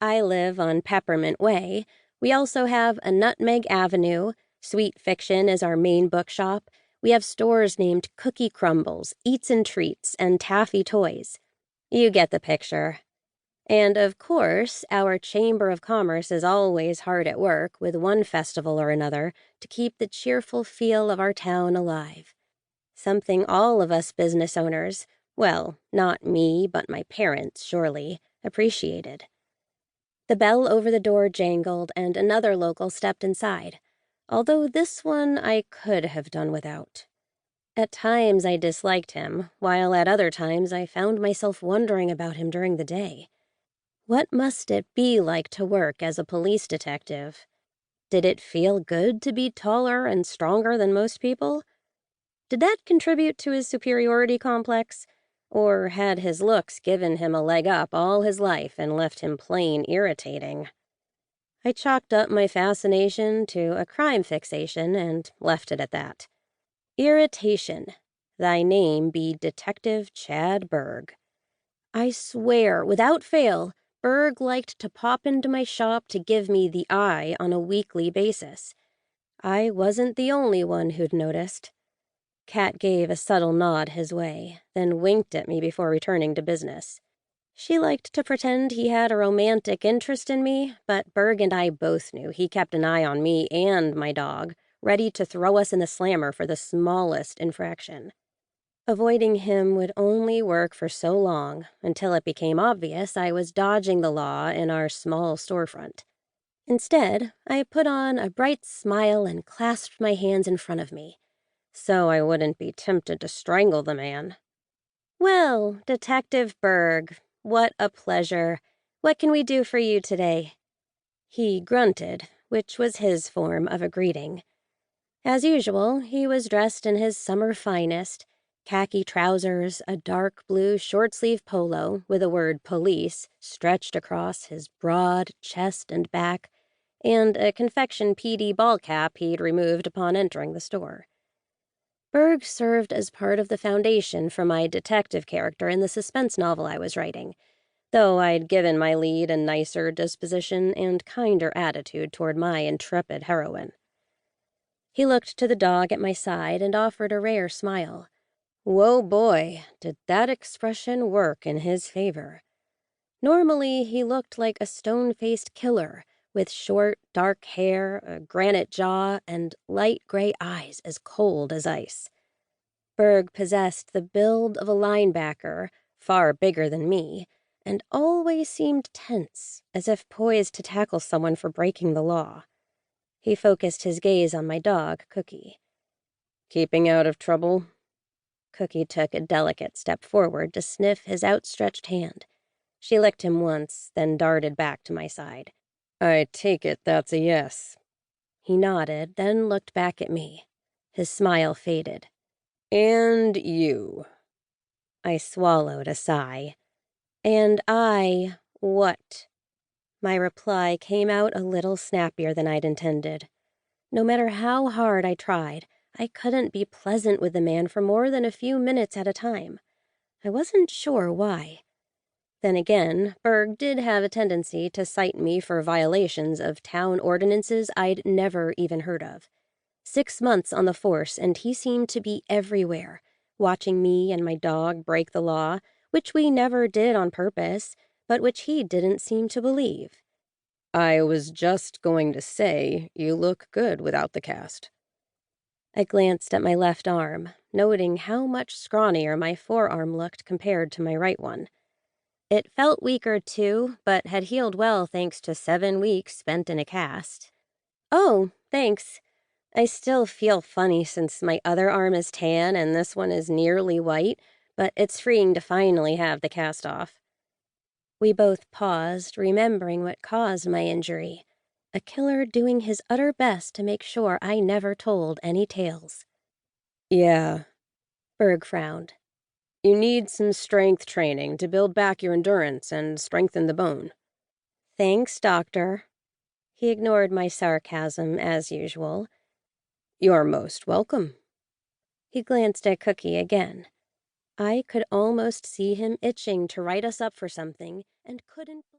I live on Peppermint Way. We also have a Nutmeg Avenue. Sweet Fiction is our main bookshop. We have stores named Cookie Crumbles, Eats and Treats, and Taffy Toys. You get the picture. And, of course, our Chamber of Commerce is always hard at work with one festival or another to keep the cheerful feel of our town alive. Something all of us business owners, well, not me, but my parents, surely, appreciated. The bell over the door jangled, and another local stepped inside, although this one I could have done without. At times I disliked him, while at other times I found myself wondering about him during the day. What must it be like to work as a police detective? Did it feel good to be taller and stronger than most people? Did that contribute to his superiority complex? Or had his looks given him a leg up all his life and left him plain irritating? I chalked up my fascination to a crime fixation and left it at that. Irritation. Thy name be Detective Chad Berg. I swear, without fail, Berg liked to pop into my shop to give me the eye on a weekly basis. I wasn't the only one who'd noticed. Kat gave a subtle nod his way, then winked at me before returning to business. She liked to pretend he had a romantic interest in me, but Berg and I both knew he kept an eye on me and my dog, ready to throw us in the slammer for the smallest infraction. Avoiding him would only work for so long, until it became obvious I was dodging the law in our small storefront. Instead, I put on a bright smile and clasped my hands in front of me, so I wouldn't be tempted to strangle the man. "Well, Detective Berg, what a pleasure. What can we do for you today?" He grunted, which was his form of a greeting. As usual, he was dressed in his summer finest, khaki trousers, a dark blue short-sleeve polo with the word police stretched across his broad chest and back, and a confection PD ball cap he'd removed upon entering the store. Berg served as part of the foundation for my detective character in the suspense novel I was writing, though I'd given my lead a nicer disposition and kinder attitude toward my intrepid heroine. He looked to the dog at my side and offered a rare smile. Whoa, boy, did that expression work in his favor. Normally, he looked like a stone-faced killer, with short, dark hair, a granite jaw, and light gray eyes as cold as ice. Berg possessed the build of a linebacker, far bigger than me, and always seemed tense, as if poised to tackle someone for breaking the law. He focused his gaze on my dog, Cookie. "Keeping out of trouble?" Cookie took a delicate step forward to sniff his outstretched hand. She licked him once, then darted back to my side. "I take it that's a yes." He nodded, then looked back at me. His smile faded. "And you?" I swallowed a sigh. "And I, what?" My reply came out a little snappier than I'd intended. No matter how hard I tried, I couldn't be pleasant with the man for more than a few minutes at a time. I wasn't sure why. Then again, Berg did have a tendency to cite me for violations of town ordinances I'd never even heard of. 6 months on the force, and he seemed to be everywhere, watching me and my dog break the law, which we never did on purpose, but which he didn't seem to believe. "I was just going to say, you look good without the cast." I glanced at my left arm, noting how much scrawnier my forearm looked compared to my right one. It felt weaker, too, but had healed well thanks to 7 weeks spent in a cast. "Oh, thanks. I still feel funny since my other arm is tan and this one is nearly white, but it's freeing to finally have the cast off." We both paused, remembering what caused my injury. A killer doing his utter best to make sure I never told any tales. "Yeah," Berg frowned. "You need some strength training to build back your endurance and strengthen the bone." "Thanks, doctor." He ignored my sarcasm as usual. "You're most welcome." He glanced at Cookie again. I could almost see him itching to write us up for something and couldn't